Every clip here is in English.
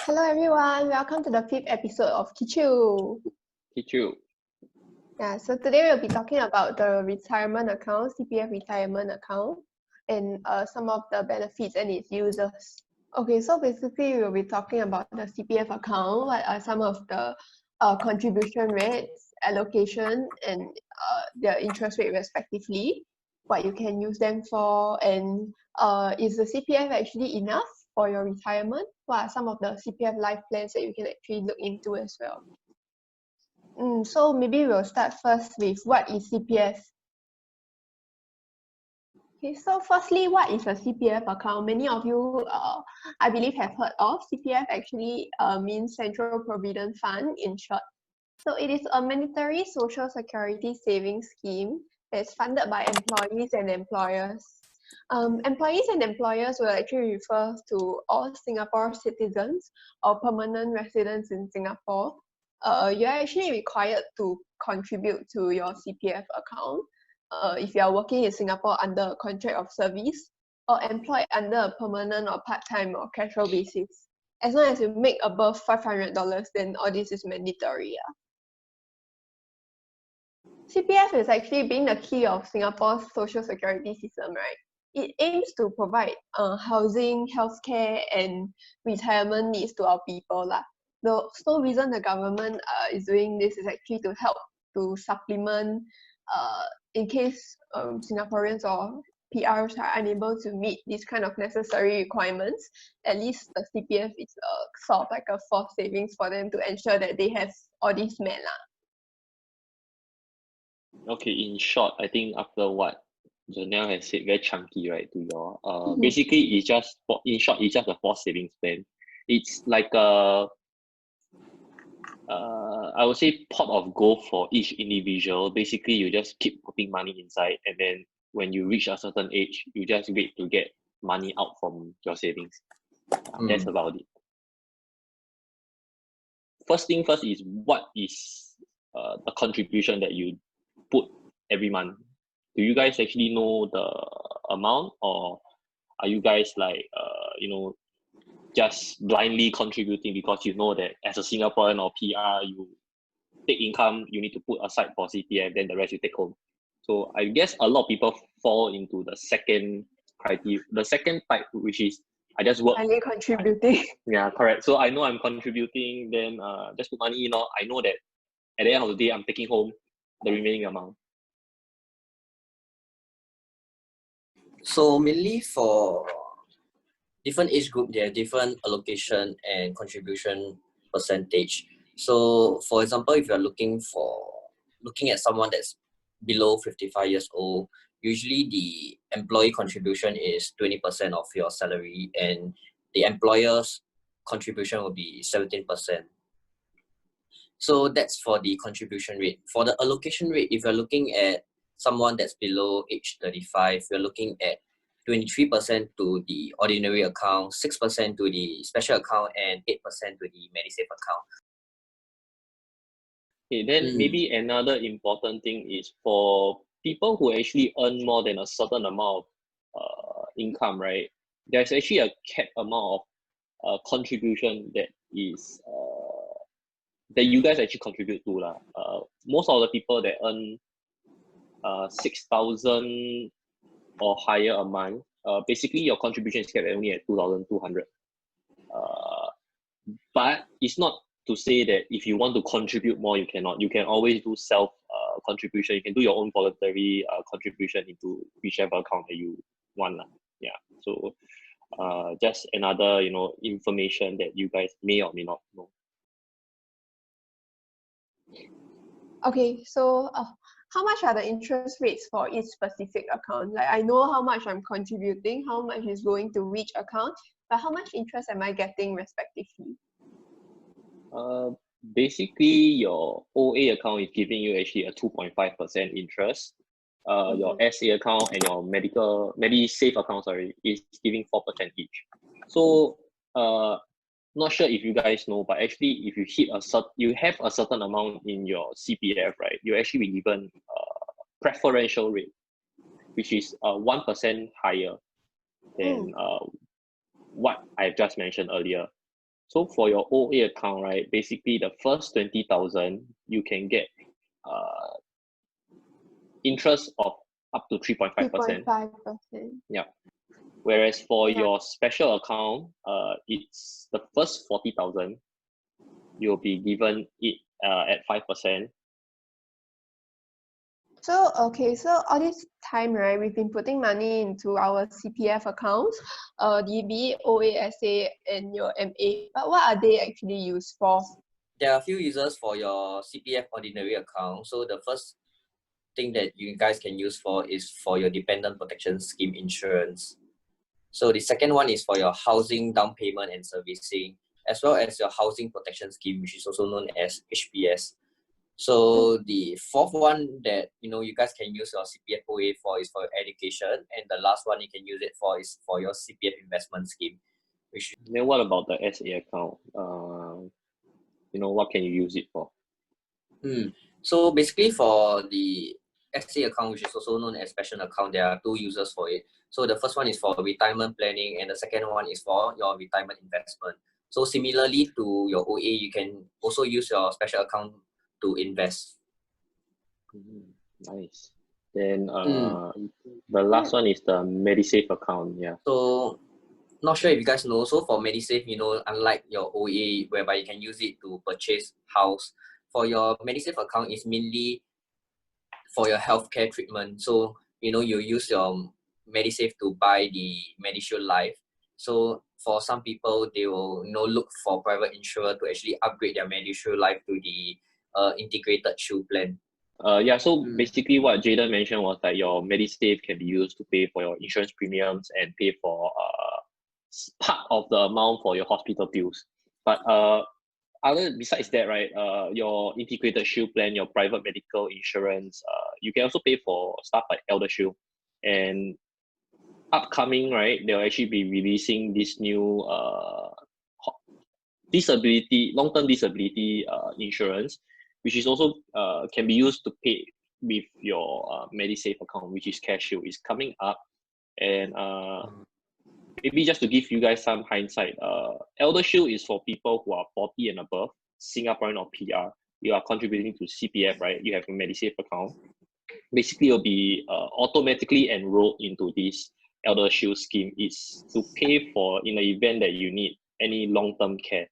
Hello everyone, welcome to the 5th episode of KICHIEW. KICHIEW. Yeah, so today we'll be talking about the retirement account, CPF retirement account, and some of the benefits and its users. Okay, so basically we'll be talking about the CPF account, what are some of the contribution rates, allocation, and their interest rate respectively, what you can use them for, and is the CPF actually enough for your retirement? What are some of the CPF life plans that you can actually look into as well? So maybe we'll start first with what is CPF? Okay, so firstly, what is a CPF account? Many of you, I believe, have heard of. CPF actually means Central Provident Fund in short. So it is a mandatory social security savings scheme that's funded by employees and employers. Employees and employers will actually refer to all Singapore citizens or permanent residents in Singapore. You're actually required to contribute to your CPF account if you are working in Singapore under a contract of service or employed under a permanent or part-time or casual basis. As long as you make above $500, then all this is mandatory. CPF is actually being the key of Singapore's social security system, right? It aims to provide housing, healthcare, and retirement needs to our people. The sole reason the government is doing this is actually to help to supplement in case Singaporeans or PRs are unable to meet these kind of necessary requirements. At least the CPF is sort of like a forced savings for them to ensure that they have all these met. Okay, in short, I think after what Janelle has said, very chunky, right, to your basically it's just in short, it's just a forced savings plan. It's like a I would say pot of gold for each individual. Basically, you just keep putting money inside, and then when you reach a certain age, you just wait to get money out from your savings. That's about it. First thing first is what is the contribution that you put every month? Do you guys actually know the amount, or are you guys like just blindly contributing because you know that as a Singaporean or PR, you take income, you need to put aside for CPF, then the rest you take home? So I guess a lot of people fall into the second criteria, the second type, which is I just work. Only contributing. Yeah, correct. So I know I'm contributing, then just put money in. I know that at the end of the day, I'm taking home the remaining amount. So mainly for different age group, there are different allocation and contribution percentage. So for example, if you're looking at someone that's below 55 years old, usually the employee contribution is 20% of your salary and the employer's contribution will be 17%. So that's for the contribution rate. For the allocation rate, if you're looking at someone that's below age 35, you're looking at 23% to the ordinary account, 6% to the special account, and 8% to the Medisave account. Okay, then maybe another important thing is for people who actually earn more than a certain amount of income, right? There's actually a cap amount of contribution that is that you guys actually contribute to. Most of the people that earn 6,000 or higher a month, basically your contribution is kept only at 2,200. But it's not to say that if you want to contribute more, you cannot. You can always do self contribution. You can do your own voluntary contribution into whichever account that you want. Yeah. So just another information that you guys may or may not know. Okay, so how much are the interest rates for each specific account? Like I know how much I'm contributing, how much is going to which account, but how much interest am I getting respectively? Basically, your OA account is giving you actually a 2.5% interest. Your SA account and your Medisave account, is giving 4% each. So not sure if you guys know, but actually if you have a certain amount in your CPF, right, you actually be given a preferential rate, which is 1% higher than what I've just mentioned earlier. So for your OA account, right, basically the first 20,000 you can get interest of up to 3.5%. 3.5%. Yeah. Whereas for Yeah. your special account, it's the first 40,000 you'll be given it at 5%. So, okay, so all this time, right, we've been putting money into our CPF accounts, DB, OASA, and your MA. But what are they actually used for? There are a few uses for your CPF ordinary account. So the first thing that you guys can use for is for your dependent protection scheme insurance. So the second one is for your housing down payment and servicing, as well as your housing protection scheme, which is also known as HPS. So the fourth one that you guys can use your CPF OA for is for your education, and the last one you can use it for is for your CPF investment scheme. Then what about the SA account? What can you use it for? So basically for the SA account, which is also known as special account, there are two uses for it. So the first one is for retirement planning, and the second one is for your retirement investment. So similarly to your OA, you can also use your special account to invest. Nice. Then the last one is the MediSave account. Yeah. So not sure if you guys know, so for MediSave, unlike your OA, whereby you can use it to purchase house, for your MediSave account is mainly for your healthcare treatment. So you use your MediSave to buy the MediShield Life. So for some people, they will look for private insurer to actually upgrade their MediShield Life to the integrated shield plan. So basically what Jayden mentioned was that your MediSave can be used to pay for your insurance premiums and pay for part of the amount for your hospital bills. But besides that, right, your integrated shield plan, your private medical insurance, you can also pay for stuff like ElderShield. And upcoming, right, they'll actually be releasing this new long-term disability insurance, which is also can be used to pay with your MediSave account, which is CashShield, is coming up. And maybe just to give you guys some hindsight, ElderShield is for people who are 40 and above, Singaporean or PR. You are contributing to CPF, right? You have a MediSave account. Basically, you'll be automatically enrolled into this ElderShield scheme. It's to pay for in the event that you need any long-term care.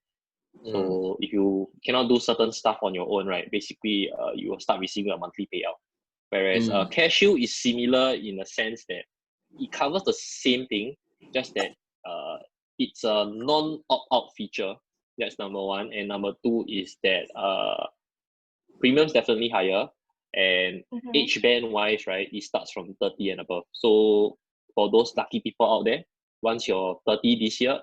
So if you cannot do certain stuff on your own, right, basically you will start receiving a monthly payout. Whereas CashShield is similar in the sense that it covers the same thing, just that it's a non-opt-out feature. That's number one. And number two is that premiums definitely higher, and age band wise, right, it starts from 30 and above. So for those lucky people out there, once you're 30 this year,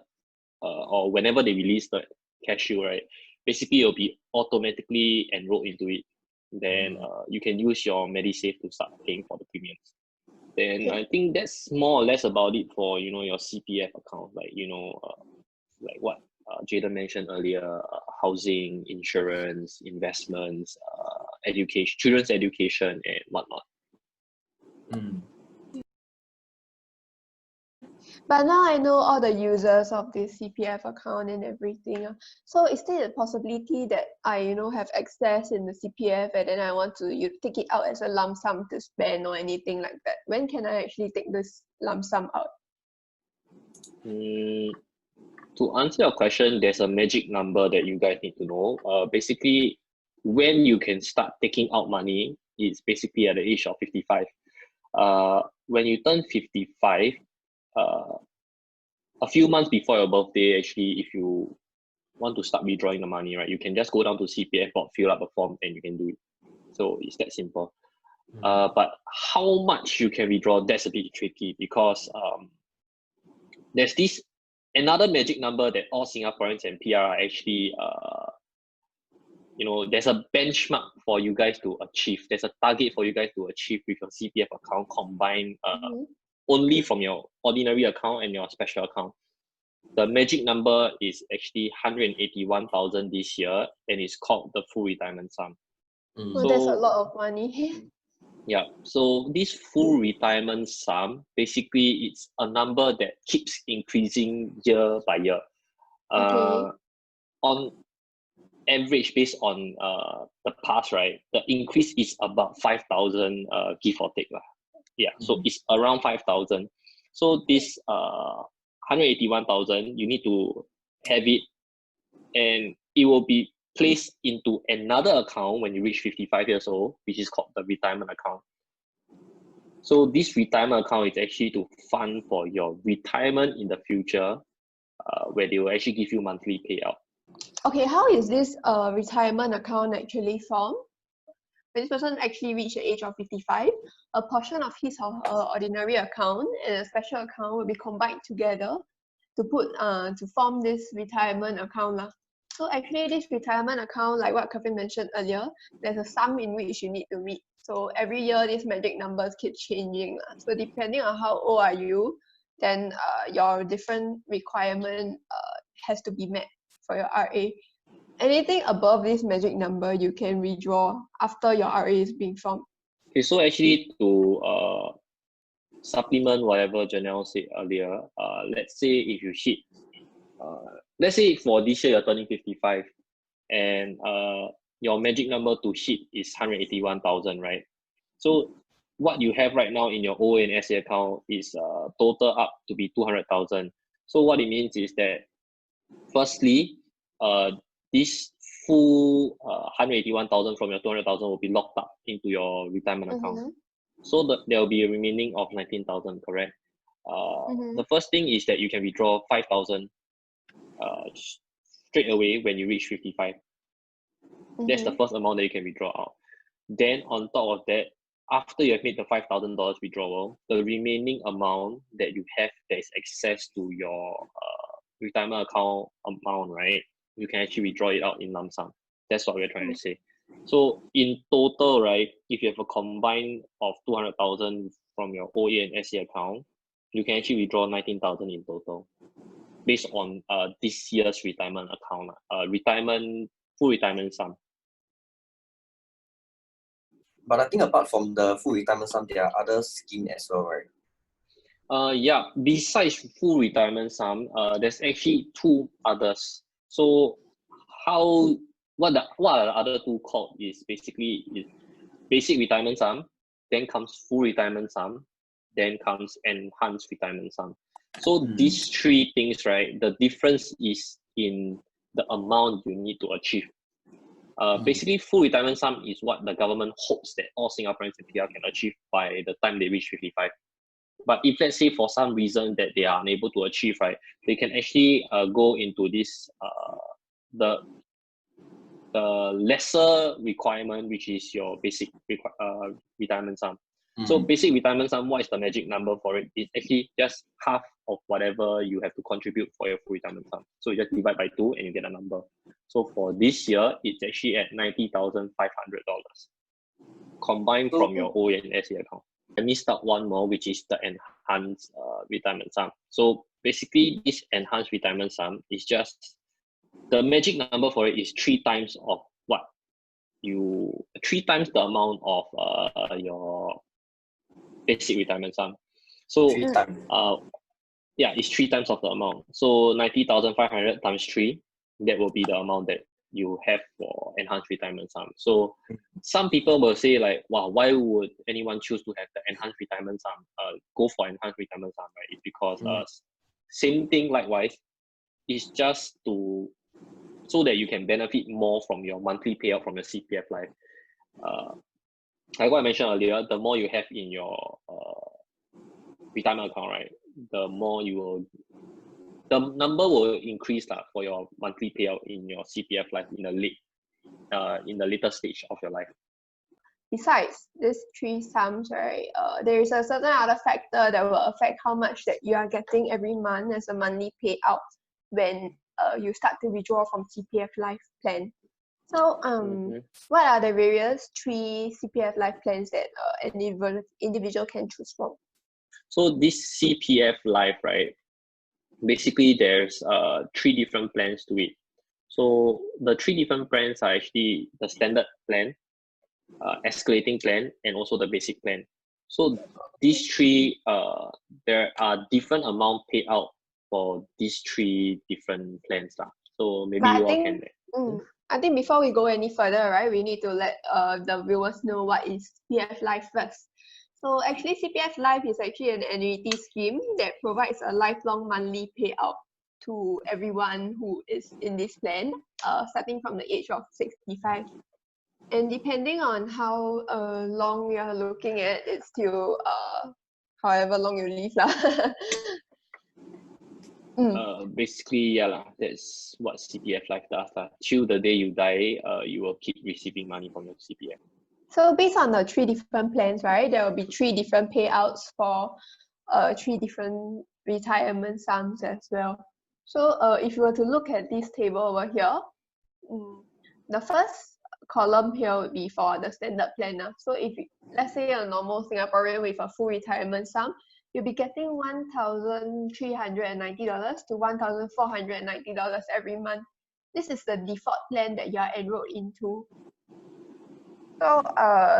or whenever they release the CashShield, right, basically you'll be automatically enrolled into it. Then you can use your MediSave to start paying for the premiums. Then I think that's more or less about it for your CPF account, like like what Jayden mentioned earlier, housing, insurance, investments, education, children's education, and whatnot. But now I know all the users of this CPF account and everything. So is there a possibility that I have excess in the CPF and then I want to take it out as a lump sum to spend or anything like that? When can I actually take this lump sum out? To answer your question, there's a magic number that you guys need to know. Basically, when you can start taking out money, it's basically at the age of 55. When you turn 55, a few months before your birthday, actually, if you want to start withdrawing the money, right, you can just go down to CPF board, fill up a form, and you can do it. So it's that simple. But how much you can withdraw, that's a bit tricky, because there's another magic number that all Singaporeans and PR are actually there's a benchmark for you guys to achieve. There's a target for you guys to achieve with your CPF account combined only from your ordinary account and your special account. The magic number is actually 181,000 this year, and it's called the full retirement sum. So that's a lot of money. Yeah, so this full retirement sum, basically it's a number that keeps increasing year by year. on average, based on the past, right, the increase is about 5,000 give or take. Yeah, so it's around 5,000. So this 181,000, you need to have it, and it will be placed into another account when you reach 55 years old, which is called the retirement account. So this retirement account is actually to fund for your retirement in the future, where they will actually give you monthly payout. Okay, how is this retirement account actually formed? When this person actually reach the age of 55, a portion of his or her ordinary account and a special account will be combined together to form this retirement account. So actually this retirement account, like what Kevin mentioned earlier, there's a sum in which you need to meet. So every year these magic numbers keep changing. So depending on how old are you, then your different requirement has to be met for your RA. Anything above this magic number, you can withdraw after your RA is being formed. Okay, so actually to supplement whatever Janelle said earlier, let's say if you hit, let's say for this year you're turning 55, and your magic number to hit is 181,000, right? So what you have right now in your OA and SA account is total up to be 200,000. So what it means is that, firstly, this full 181,000 from your 200,000 will be locked up into your retirement account. So there will be a remaining of 19,000, correct? The first thing is that you can withdraw 5,000 straight away when you reach 55. That's the first amount that you can withdraw out. Then on top of that, after you have made the $5,000 withdrawal, the remaining amount that you have that is access to your retirement account amount, right? You can actually withdraw it out in lump sum. That's what we're trying to say. So in total, right, if you have a combine of 200,000 from your OA and SA account, you can actually withdraw 19,000 in total, based on this year's retirement account, full retirement sum. But I think apart from the full retirement sum, there are other schemes as well, right? Yeah, besides full retirement sum, there's actually two others. So what are the other two called is basically basic retirement sum, then comes full retirement sum, then comes enhanced retirement sum. So these three things, right, the difference is in the amount you need to achieve. Basically, full retirement sum is what the government hopes that all Singaporeans and PR can achieve by the time they reach 55. But if let's say for some reason that they are unable to achieve, right, they can actually go into this the lesser requirement, which is your basic retirement sum. So basic retirement sum, what is the magic number for it? It's actually just half of whatever you have to contribute for your full retirement sum. So you just divide by 2 and you get a number. So for this year, it's actually at $90,500 combined from your OA and SA account. I missed out one more, which is the enhanced retirement sum. So basically, this enhanced retirement sum is just the magic number for it is 3 times of what 3 times the amount of your basic retirement sum. So 3 times. Yeah, it's 3 times of the amount. So 90,500 times 3, that will be the amount that you have for enhanced retirement sum. So some people will say like, wow, why would anyone choose to have the enhanced retirement sum? Go for enhanced retirement sum, right? It's because same thing likewise, it's just so that you can benefit more from your monthly payout from your CPF life. Like what I mentioned earlier, the more you have in your retirement account, right, the more the number will increase for your monthly payout in your CPF life in the later stage of your life. Besides these 3 sums, right, there is a certain other factor that will affect how much that you are getting every month as a monthly payout when you start to withdraw from CPF life plan. So what are the various 3 CPF life plans that an individual can choose from? So this CPF life, right, basically there's 3 different plans to it. So the 3 different plans are actually the standard plan, escalating plan, and also the basic plan. So these 3, there are different amount paid out for these 3 different plans. So maybe But you all can. I think before we go any further, right, we need to let the viewers know what is CPF Life first. So actually, CPF Life is actually an annuity scheme that provides a lifelong monthly payout to everyone who is in this plan, starting from the age of 65. And depending on how long you are looking at, it's still however long you live lah. Basically, yeah lah, that's what CPF Life does lah. Till the day you die, you will keep receiving money from your CPF. So based on the 3 different plans, right, there will be 3 different payouts for 3 different retirement sums as well. So if you were to look at this table over here, the first column here would be for the standard plan. So if let's say a normal Singaporean with a full retirement sum, you'll be getting $1,390 to $1,490 every month. This is the default plan that you are enrolled into. So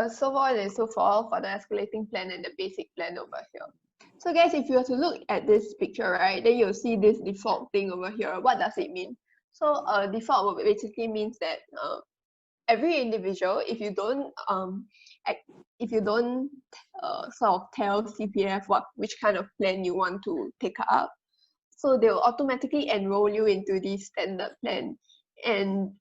so on and so forth for the escalating plan and the basic plan over here. So guys, if you were to look at this picture, right, then you'll see this default thing over here. What does it mean? So default basically means that every individual, if you don't sort of tell CPF which kind of plan you want to take up, so they will automatically enroll you into this standard plan. And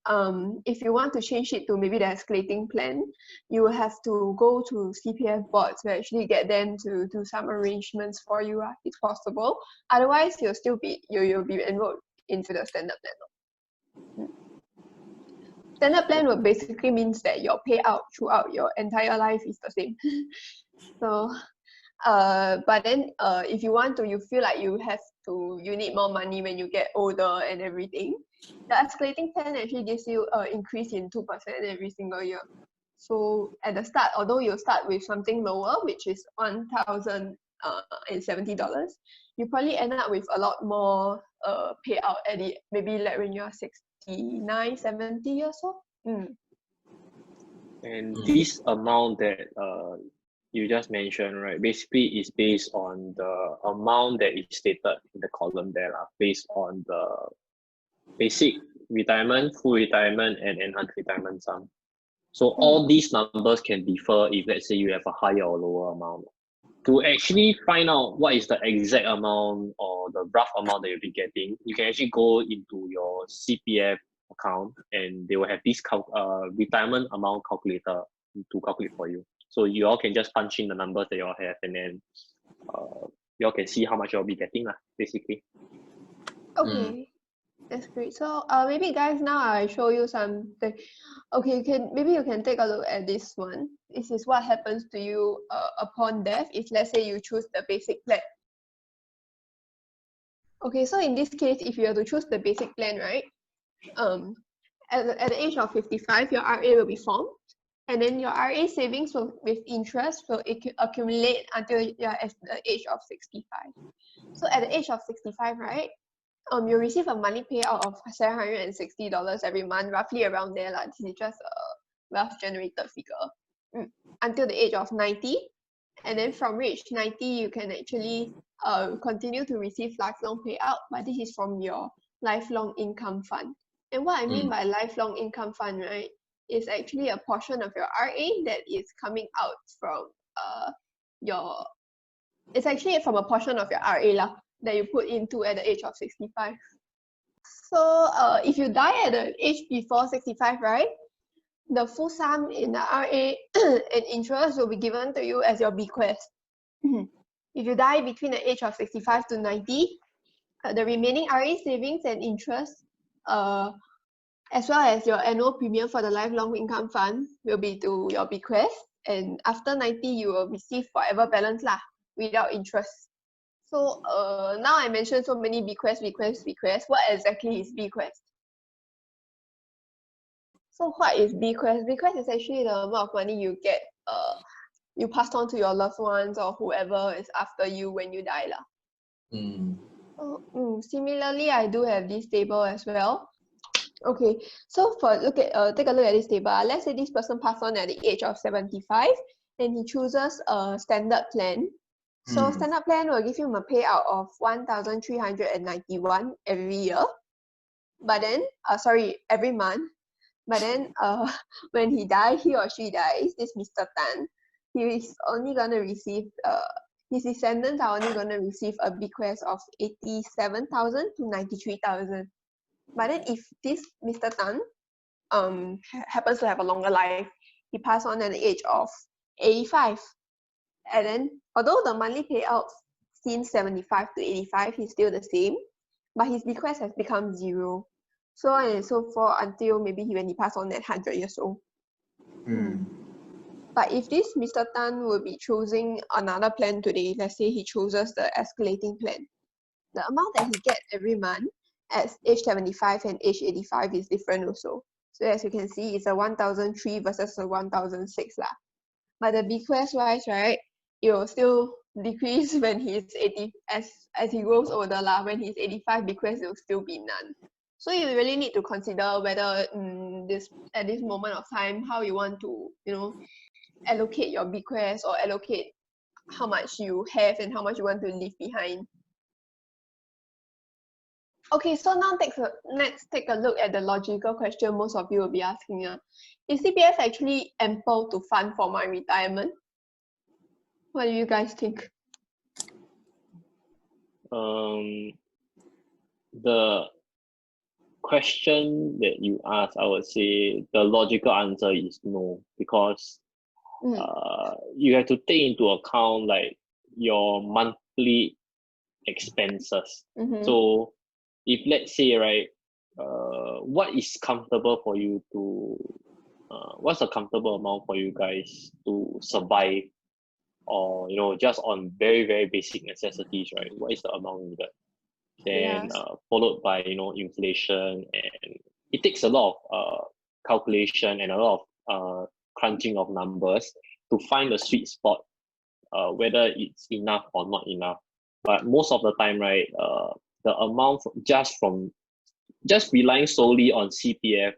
if you want to change it to maybe the escalating plan, you will have to go to CPF board to actually get them to do some arrangements for you if possible. Otherwise, you'll be enrolled into the standard plan. Standard plan will basically means that your payout throughout your entire life is the same. So but then if you want to, you feel like you need more money when you get older and everything, the escalating plan actually gives you an increase in 2% every single year. So at the start, although you start with something lower, which is $1,070, you probably end up with a lot more payout at it, maybe like when you're 69, 70 years old. And this amount that you just mentioned, right, basically is based on the amount that is stated in the column there, based on the basic retirement, full retirement, and enhanced retirement sum. So all these numbers can differ if, let's say, you have a higher or lower amount. To actually find out what is the exact amount or the rough amount that you'll be getting, you can actually go into your CPF account and they will have this retirement amount calculator to calculate for you. So you all can just punch in the numbers that you all have, and then you all can see how much you'll be getting, basically. Okay, that's great. So maybe guys, now I show you something. Okay, maybe you can take a look at this one. This is what happens to you upon death if, let's say, you choose the basic plan. Okay, so in this case, if you have to choose the basic plan, right, at the age of 55, your RA will be formed, and then your RA savings with interest will accumulate until you're at the age of 65. So at the age of 65, right, you receive a monthly payout of $760 every month, roughly around there. This is just a rough generated figure. Until the age of 90. And then from age 90, you can actually continue to receive lifelong payout, but this is from your lifelong income fund. And what I mean by lifelong income fund, right, is actually a portion of your RA that is coming out from it's actually from a portion of your RA that you put into at the age of 65. So if you die at the age before 65, right, the full sum in the RA and interest will be given to you as your bequest. If you die between the age of 65 to 90, the remaining RA savings and interest, as well as your annual premium for the lifelong income fund, will be to your bequest. And after 90, you will receive whatever balance without interest. So now I mentioned so many bequest. What exactly is bequest? So what is bequest? Bequest is actually the amount of money you get, you passed on to your loved ones or whoever is after you when you die Similarly, I do have this table as well. Okay, so take a look at this table. Let's say this person passed on at the age of 75, and he chooses a standard plan. So standard plan will give him a payout of $1,391 every year. but then, every month. But then, when he or she dies, this Mr. Tan, he is only gonna receive, his descendants are only gonna receive a bequest of 87,000 to 93,000. But then, if this Mr. Tan, happens to have a longer life, he passed on at the age of 85. And then, although the monthly payout since 75 to 85 is still the same, but his bequest has become zero. So on and so forth until maybe when he passed on at 100 years old. But if this Mr. Tan will be choosing another plan today, let's say he chooses the escalating plan, the amount that he gets every month at age 75 and age 85 is different also. So as you can see, it's a 1,003 versus a 1,006 lah. But the bequest wise, right, it will still decrease when he's 80, as he grows older lah. When he's 85, bequest will still be none. So you really need to consider whether at this moment of time, how you want to, allocate your bequest or allocate how much you have and how much you want to leave behind. Okay, so now let's take a look at the logical question most of you will be asking. Is CPF actually ample to fund for my retirement? What do you guys think? The question that you asked, I would say the logical answer is no, because you have to take into account like your monthly expenses. So if let's say, right, what is comfortable for you to what's a comfortable amount for you guys to survive, or just on very, very basic necessities, right? What is the amount needed? Then followed by inflation, and it takes a lot of calculation and a lot of crunching of numbers to find the sweet spot, whether it's enough or not enough. But most of the time, right, the amount just relying solely on CPF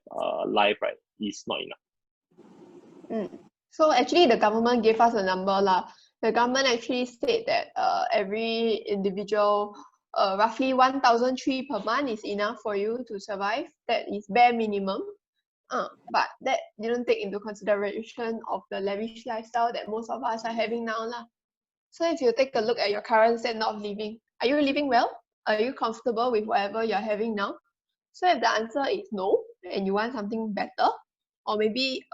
life, right, is not enough. So actually the government gave us a number lah. The government actually said that every individual, roughly 1,003 per month is enough for you to survive. That is bare minimum. But that didn't take into consideration of the lavish lifestyle that most of us are having now lah. So if you take a look at your current standard of living, are you living well? Are you comfortable with whatever you're having now? So if the answer is no, and you want something better, or maybe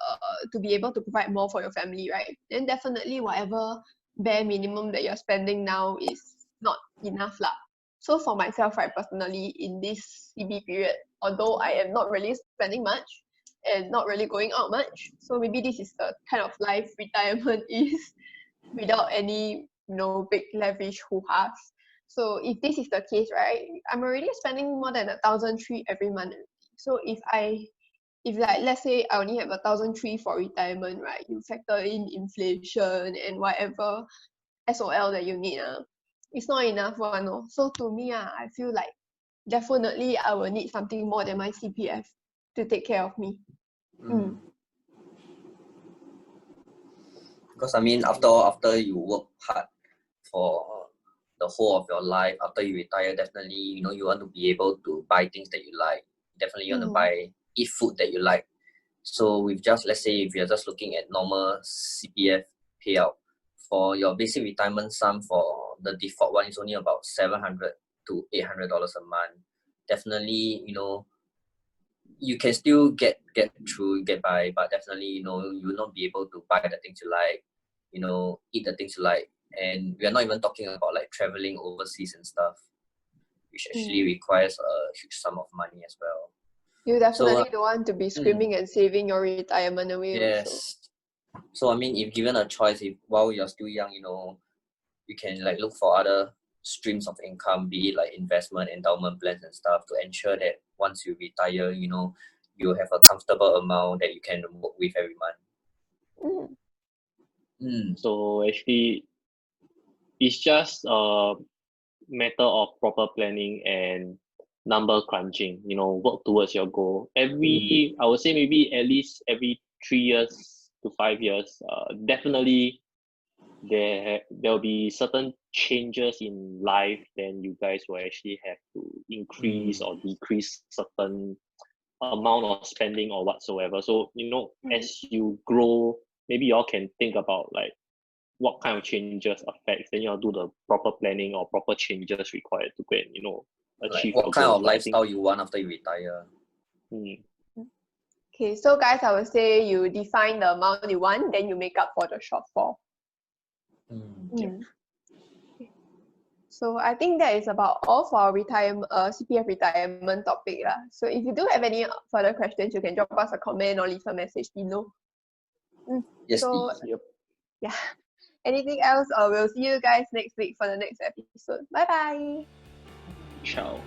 to be able to provide more for your family, right? Then definitely whatever bare minimum that you're spending now is not enough lah. So for myself, right, personally, in this CB period, although I am not really spending much and not really going out much, so maybe this is the kind of life retirement is without any, big lavish hoo-has. So if this is the case, right, I'm already spending more than 1,003 every month. So if like, let's say I only have 1,003 for retirement, right, you factor in inflation and whatever SOL that you need, it's not enough one. So to me, I feel like definitely I will need something more than my CPF to take care of me. Because I mean, after you work hard for the whole of your life, after you retire, definitely you want to be able to buy things that you like. Definitely you want to eat food that you like. So with just, let's say, if you're just looking at normal CPF payout for your basic retirement sum, for the default one is only about $700 to $800 a month. Definitely, you can still get by, but definitely, you will not be able to buy the things you like, eat the things you like. And we are not even talking about like traveling overseas and stuff, which actually requires a huge sum of money as well. You definitely don't want to be screaming and saving your retirement away. Yes. Also. So I mean, if given a choice, while you're still young, you can like look for other streams of income, be it like investment, endowment plans and stuff, to ensure that once you retire, you have a comfortable amount that you can work with every month. So actually, it's just a matter of proper planning and number crunching, work towards your goal. I would say maybe at least every 3 years to 5 years, definitely there'll be certain changes in life, then you guys will actually have to increase or decrease certain amount of spending or whatsoever. So, as you grow, maybe y'all can think about like what kind of changes affects, then y'all do the proper planning or proper changes required to go and, achieve Like what kind your of goals. lifestyle you want after you retire. Okay, so guys, I would say you define the amount you want, then you make up for the shortfall. So I think that is about all for our CPF retirement topic lah. So if you do have any further questions, you can drop us a comment or leave a message below. Yes, So please. yeah, anything else? We'll see you guys next week for the next episode. Bye bye. Ciao.